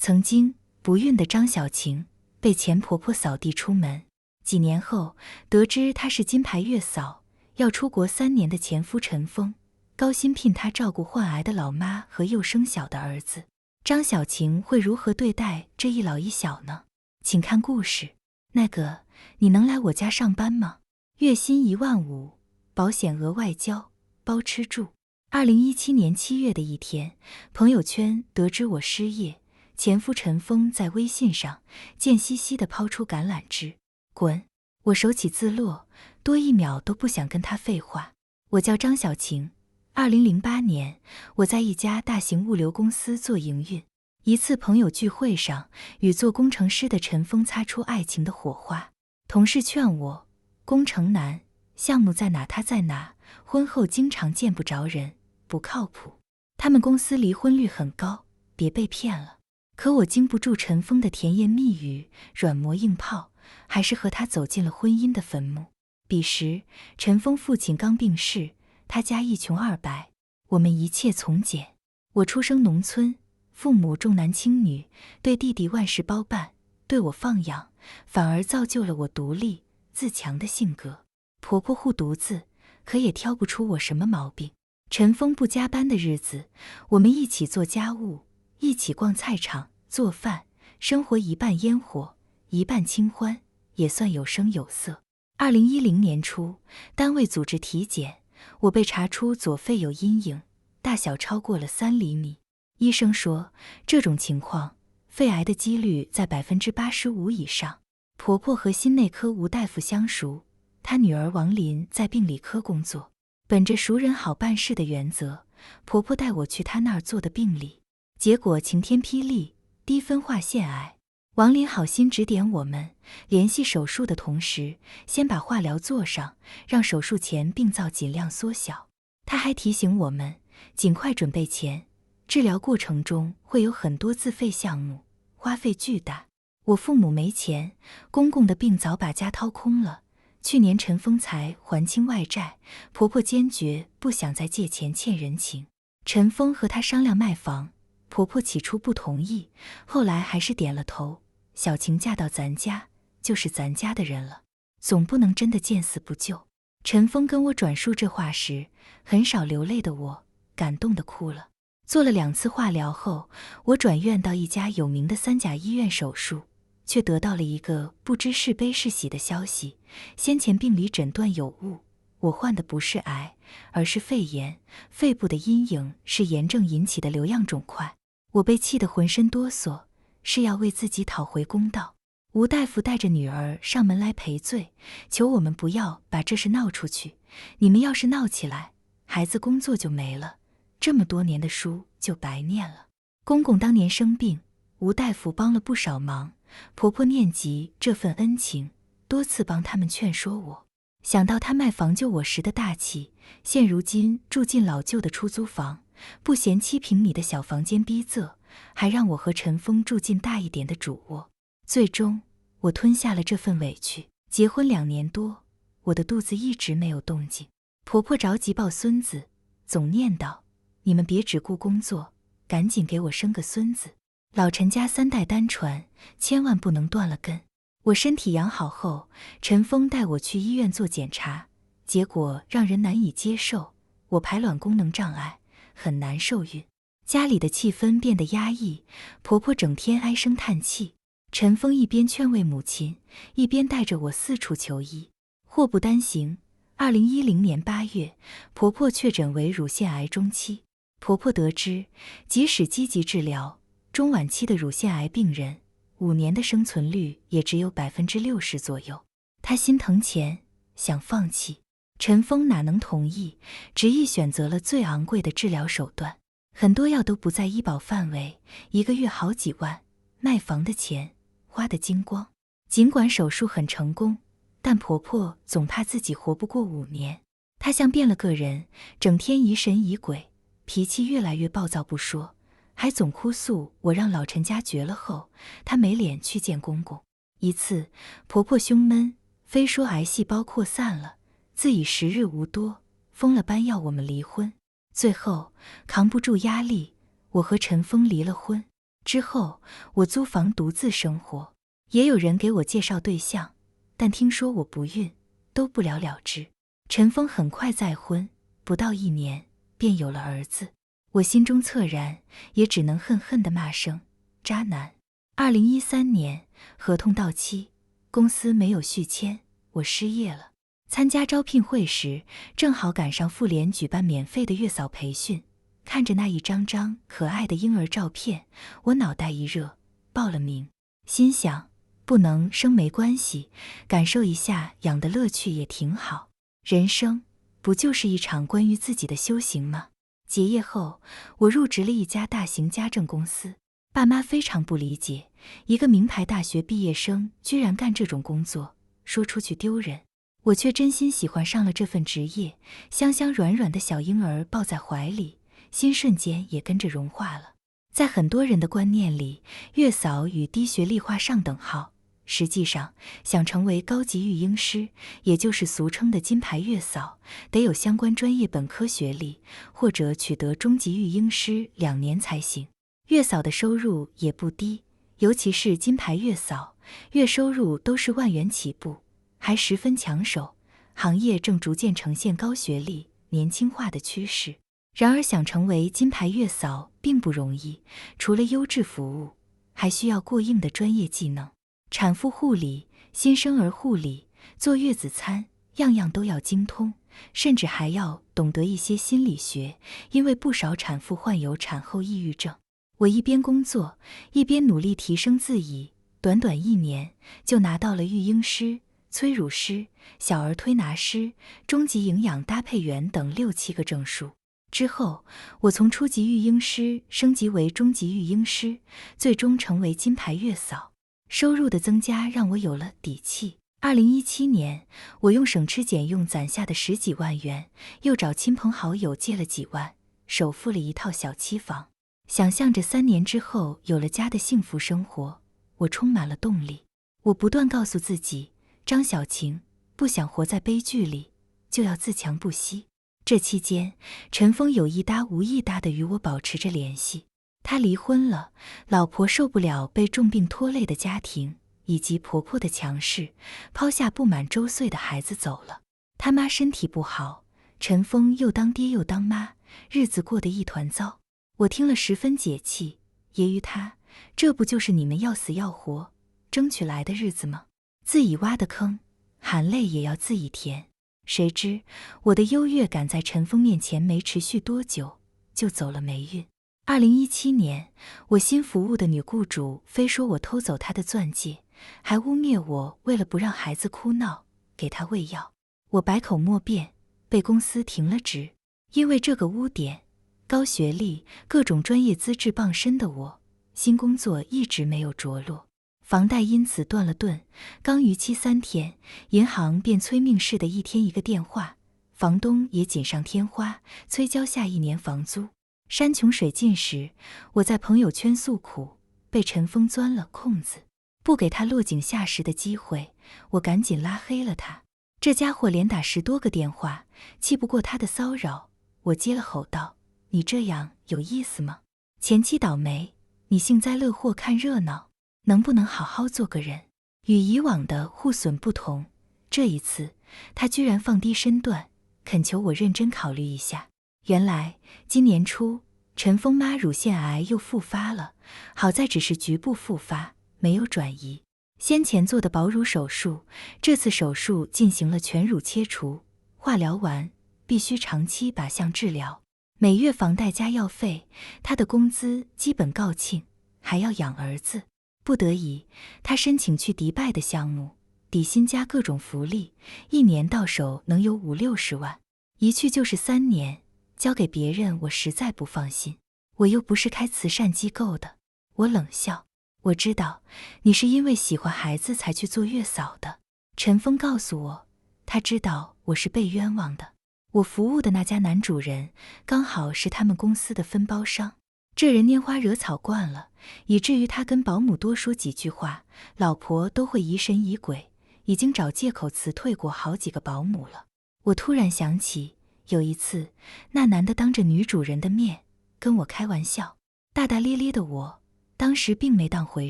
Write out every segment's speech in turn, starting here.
曾经不孕的张小晴被前婆婆扫地出门，几年后得知她是金牌月嫂，要出国3年的前夫陈峰高薪聘她照顾患癌的老妈和又生小的儿子。张小晴会如何对待这一老一小呢？请看故事。那个，你能来我家上班吗？月薪15000，保险额外交，包吃住。2017年7月的一天，朋友圈得知我失业，前夫陈峰在微信上贱兮兮地抛出橄榄枝，滚！我手起自落，多1秒都不想跟他废话。我叫张小晴，2008年我在一家大型物流公司做营运。一次朋友聚会上，与做工程师的陈峰擦出爱情的火花。同事劝我，工程男，项目在哪他在哪，婚后经常见不着人，不靠谱。他们公司离婚率很高，别被骗了。可我经不住陈峰的甜言蜜语，软磨硬泡，还是和他走进了婚姻的坟墓。彼时，陈峰父亲刚病逝，他家一穷二白，我们一切从简。我出生农村，父母重男轻女，对弟弟万事包办，对我放养，反而造就了我独立自强的性格。婆婆护犊子，可也挑不出我什么毛病。陈峰不加班的日子，我们一起做家务，一起逛菜场做饭，生活一半烟火，一半清欢，也算有声有色。2010年初，单位组织体检，我被查出左肺有阴影，大小超过了3厘米。医生说，这种情况肺癌的几率在85%以上。婆婆和心内科吴大夫相熟，她女儿王林在病理科工作。本着熟人好办事的原则，婆婆带我去她那儿做的病理，结果晴天霹雳，低分化腺癌。王林好心指点我们，联系手术的同时，先把化疗做上，让手术前病灶尽量缩小。她还提醒我们，尽快准备钱，治疗过程中会有很多自费项目，花费巨大。我父母没钱，公公的病早把家掏空了，去年陈峰才还清外债，婆婆坚决不想再借钱欠人情。陈峰和她商量卖房，婆婆起初不同意，后来还是点了头。小晴嫁到咱家，就是咱家的人了，总不能真的见死不救。陈峰跟我转述这话时，很少流泪的我，感动地哭了。做了2次化疗后，我转院到一家有名的3甲医院手术，却得到了一个不知是悲是喜的消息，先前病理诊断有误，我患的不是癌，而是肺炎，肺部的阴影是炎症引起的瘤样肿块。我被气得浑身哆嗦，是要为自己讨回公道。吴大夫带着女儿上门来赔罪，求我们不要把这事闹出去，你们要是闹起来，孩子工作就没了，这么多年的书就白念了。公公当年生病，吴大夫帮了不少忙，婆婆念及这份恩情，多次帮他们劝说我。想到他卖房救我时的大气，现如今住进老旧的出租房，不嫌7平米的小房间逼仄，还让我和陈峰住进大一点的主卧。最终，我吞下了这份委屈。结婚2年多，我的肚子一直没有动静。婆婆着急抱孙子，总念叨：“你们别只顾工作，赶紧给我生个孙子。老陈家3代单传，千万不能断了根。”我身体养好后，陈峰带我去医院做检查，结果让人难以接受，我排卵功能障碍，很难受孕。家里的气氛变得压抑，婆婆整天唉声叹气。陈峰一边劝慰母亲，一边带着我四处求医。祸不单行，2010年8月，婆婆确诊为乳腺癌中期。婆婆得知，即使积极治疗，中晚期的乳腺癌病人5年的生存率也只有60%左右。她心疼钱，想放弃。陈峰哪能同意，执意选择了最昂贵的治疗手段。很多药都不在医保范围，1个月好几万，卖房的钱花得精光。尽管手术很成功，但婆婆总怕自己活不过5年。她像变了个人，整天疑神疑鬼，脾气越来越暴躁不说，还总哭诉我让老陈家绝了后，她没脸去见公公。一次，婆婆胸闷，非说癌细胞扩散了，自己时日无多，疯了般要我们离婚。最后扛不住压力，我和陈峰离了婚。之后，我租房独自生活，也有人给我介绍对象，但听说我不孕，都不了了之。陈峰很快再婚，不到1年便有了儿子。我心中恻然，也只能恨恨地骂声渣男。2013年，合同到期，公司没有续签，我失业了。参加招聘会时，正好赶上妇联举办免费的月嫂培训，看着那一张张可爱的婴儿照片，我脑袋一热，报了名。心想，不能生没关系，感受一下养的乐趣也挺好。人生不就是一场关于自己的修行吗？结业后，我入职了一家大型家政公司，爸妈非常不理解，一个名牌大学毕业生居然干这种工作，说出去丢人。我却真心喜欢上了这份职业，香香软软的小婴儿抱在怀里，心瞬间也跟着融化了。在很多人的观念里，月嫂与低学历画上等号。实际上，想成为高级育婴师，也就是俗称的金牌月嫂，得有相关专业本科学历，或者取得中级育婴师2年才行。月嫂的收入也不低，尤其是金牌月嫂，月收入都是万元起步，还十分抢手。行业正逐渐呈现高学历、年轻化的趋势。然而，想成为金牌月嫂并不容易，除了优质服务，还需要过硬的专业技能。产妇护理、新生儿护理、做月子餐，样样都要精通，甚至还要懂得一些心理学，因为不少产妇患有产后抑郁症。我一边工作，一边努力提升自己，短短1年就拿到了育婴师、催乳师、小儿推拿师、中级营养搭配员等6、7个证书。之后，我从初级育婴师升级为中级育婴师，最终成为金牌月嫂。收入的增加让我有了底气。2017年，我用省吃俭用攒下的10几万元，又找亲朋好友借了几万，首付了一套小期房。想象着3年之后有了家的幸福生活，我充满了动力。我不断告诉自己，张小晴，不想活在悲剧里，就要自强不息。这期间，陈峰有一搭无一搭地与我保持着联系。他离婚了，老婆受不了被重病拖累的家庭，以及婆婆的强势，抛下不满周岁的孩子走了。他妈身体不好，陈峰又当爹又当妈，日子过得一团糟。我听了十分解气，揶揄他，这不就是你们要死要活争取来的日子吗？自己挖的坑，含泪也要自己填。谁知我的优越感在陈峰面前没持续多久，就走了霉运。2017年，我新服务的女雇主非说我偷走她的钻戒，还污蔑我为了不让孩子哭闹，给她喂药。我百口莫辩，被公司停了职。因为这个污点，高学历、各种专业资质傍身的我，新工作一直没有着落。房贷因此断了顿，刚逾期3天，银行便催命似的一天一个电话，房东也锦上添花，催交下1年房租。山穷水尽时，我在朋友圈诉苦，被陈峰钻了空子，不给他落井下石的机会，我赶紧拉黑了他。这家伙连打10多个电话，气不过他的骚扰，我接了吼道：“你这样有意思吗？前妻倒霉，你幸灾乐祸看热闹，能不能好好做个人？”与以往的互损不同，这一次他居然放低身段，恳求我认真考虑一下。原来今年初，陈峰妈乳腺癌又复发了，好在只是局部复发，没有转移。先前做的保乳手术，这次手术进行了全乳切除，化疗完必须长期靶向治疗，每月房贷加药费，他的工资基本告罄，还要养儿子。不得已，他申请去迪拜的项目，底薪加各种福利，1年到手能有50、60万，一去就是3年。交给别人我实在不放心，我又不是开慈善机构的。我冷笑，我知道你是因为喜欢孩子才去做月嫂的。陈峰告诉我，他知道我是被冤枉的。我服务的那家男主人刚好是他们公司的分包商，这人拈花惹草惯了，以至于他跟保姆多说几句话，老婆都会疑神疑鬼，已经找借口辞退过好几个保姆了。我突然想起有一次，那男的当着女主人的面跟我开玩笑，大大咧咧的我当时并没当回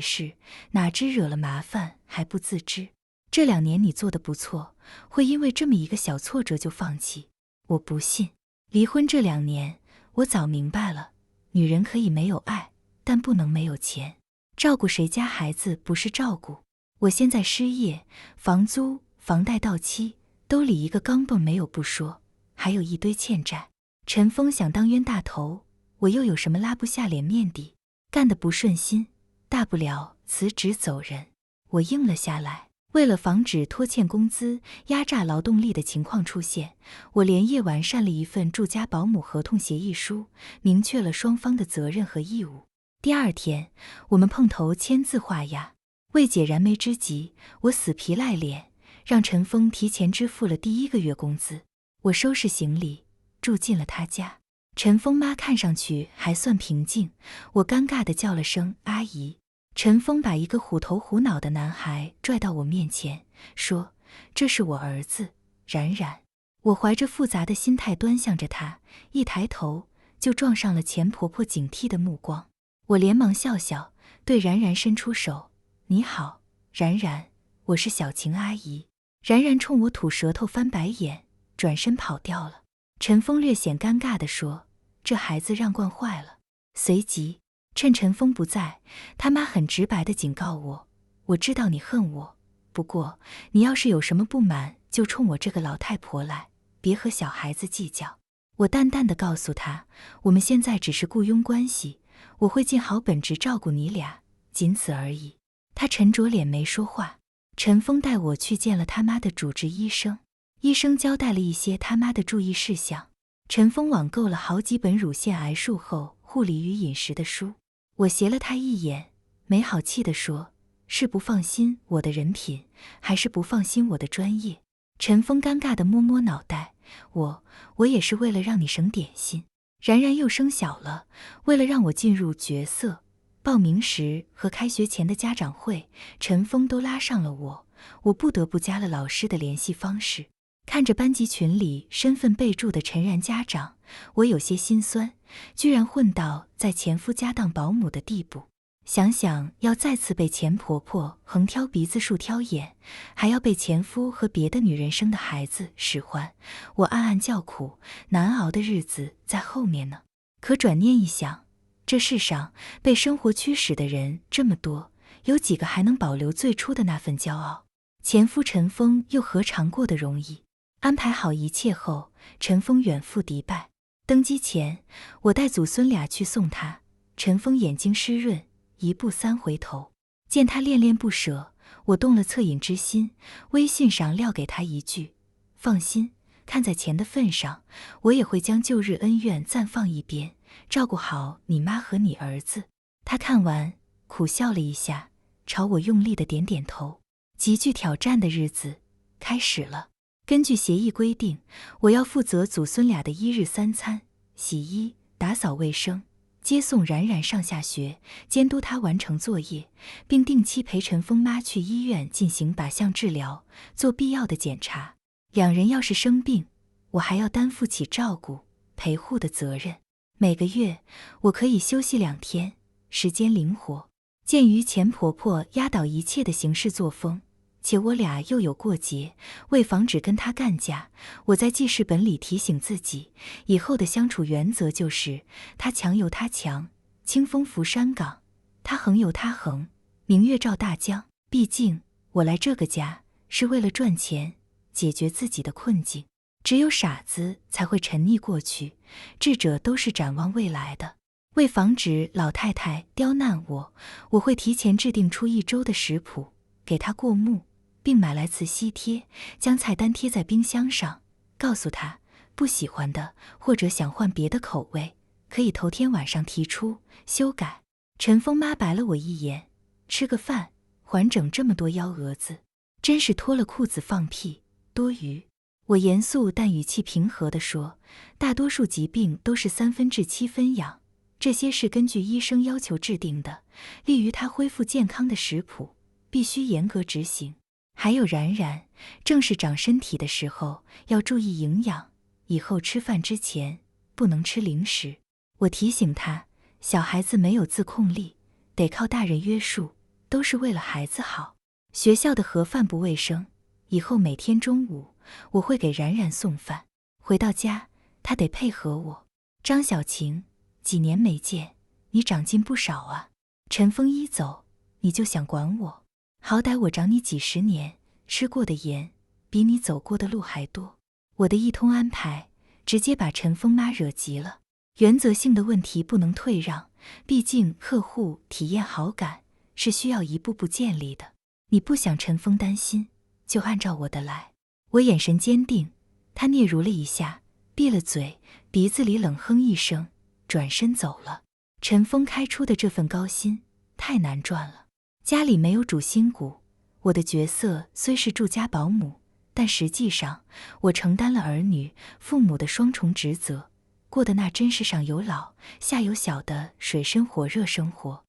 事，哪知惹了麻烦还不自知。这2年你做得不错，会因为这么一个小挫折就放弃？我不信。离婚这2年，我早明白了，女人可以没有爱，但不能没有钱。照顾谁家孩子不是照顾？我现在失业，房租、房贷到期，兜里一个钢镚没有不说，还有一堆欠债。陈峰想当冤大头，我又有什么拉不下脸面的？干得不顺心，大不了辞职走人。我应了下来。为了防止拖欠工资、压榨劳动力的情况出现，我连夜完善了一份住家保姆合同协议书，明确了双方的责任和义务。第2天，我们碰头签字画押。为解燃眉之急，我死皮赖脸，让陈峰提前支付了第1个月工资。我收拾行李，住进了他家。陈峰妈看上去还算平静，我尴尬地叫了声阿姨。陈峰把一个虎头虎脑的男孩拽到我面前，说：“这是我儿子，冉冉。”我怀着复杂的心态端详着他，一抬头就撞上了钱婆婆警惕的目光。我连忙笑笑，对冉冉伸出手：“你好，冉冉，我是小晴阿姨。”冉冉冲我吐舌头翻白眼，转身跑掉了。陈峰略显尴尬地说：“这孩子让惯坏了。”随即趁陈峰不在，他妈很直白地警告我：“我知道你恨我，不过你要是有什么不满，就冲我这个老太婆来，别和小孩子计较。”我淡淡地告诉他：“我们现在只是雇佣关系，我会尽好本职照顾你俩，仅此而已。”他沉着脸没说话。陈峰带我去见了他妈的主治医生，医生交代了一些他妈的注意事项。陈峰网购了好几本乳腺癌术后护理与饮食的书。我斜了他一眼，没好气地说：“是不放心我的人品，还是不放心我的专业？”陈峰尴尬地摸摸脑袋：“我也是为了让你省点心。”冉冉又生小了，为了让我进入角色，报名时和开学前的家长会，陈峰都拉上了我不得不加了老师的联系方式。看着班级群里身份备注的陈然家长，我有些心酸，居然混到在前夫家当保姆的地步。想想要再次被钱婆婆横挑鼻子竖挑眼，还要被前夫和别的女人生的孩子使唤，我暗暗叫苦，难熬的日子在后面呢。可转念一想，这世上被生活驱使的人这么多，有几个还能保留最初的那份骄傲？前夫陈峰又何尝过得容易？安排好一切后，陈峰远赴迪拜。登机前，我带祖孙俩去送他。陈峰眼睛湿润，1步3回头。见他恋恋不舍，我动了恻隐之心，微信上撂给他一句：“放心，看在钱的份上，我也会将旧日恩怨暂放一边，照顾好你妈和你儿子。”他看完，苦笑了一下，朝我用力的点点头。极具挑战的日子开始了。根据协议规定，我要负责祖孙俩的1日3餐，洗衣、打扫卫生，接送冉冉上下学，监督她完成作业，并定期陪陈峰妈去医院进行靶向治疗，做必要的检查。2人要是生病，我还要担负起照顾、陪护的责任。每个月我可以休息2天，时间灵活。鉴于钱婆婆压倒一切的行事作风，且我俩又有过节，为防止跟他干架，我在记事本里提醒自己，以后的相处原则就是他强由他强，清风拂山岗；他横由他横，明月照大江。毕竟我来这个家是为了赚钱，解决自己的困境。只有傻子才会沉溺过去，智者都是展望未来的。为防止老太太刁难我会提前制定出1周的食谱给她过目，并买来磁吸贴，将菜单贴在冰箱上，告诉她不喜欢的或者想换别的口味，可以头天晚上提出修改。陈峰妈白了我一眼，吃个饭还整这么多幺蛾子，真是脱了裤子放屁，多余。我严肃但语气平和地说，大多数疾病都是3分治7分养，这些是根据医生要求制定的，利于他恢复健康的食谱，必须严格执行。还有冉冉，正是长身体的时候，要注意营养，以后吃饭之前不能吃零食。我提醒他，小孩子没有自控力，得靠大人约束，都是为了孩子好。学校的盒饭不卫生，以后每天中午我会给冉冉送饭。回到家，他得配合我。张小晴，几年没见，你长进不少啊。陈峰一走，你就想管我？好歹我长你几十年，吃过的盐比你走过的路还多。我的一通安排，直接把陈峰妈惹急了。原则性的问题不能退让，毕竟客户体验好感是需要一步步建立的。你不想陈峰担心，就按照我的来。我眼神坚定，他嗫嚅了一下，闭了嘴，鼻子里冷哼一声，转身走了。陈峰开出的这份高薪太难赚了。家里没有主心骨，我的角色虽是住家保姆，但实际上我承担了儿女、父母的双重职责，过的那真是上有老下有小的水深火热生活。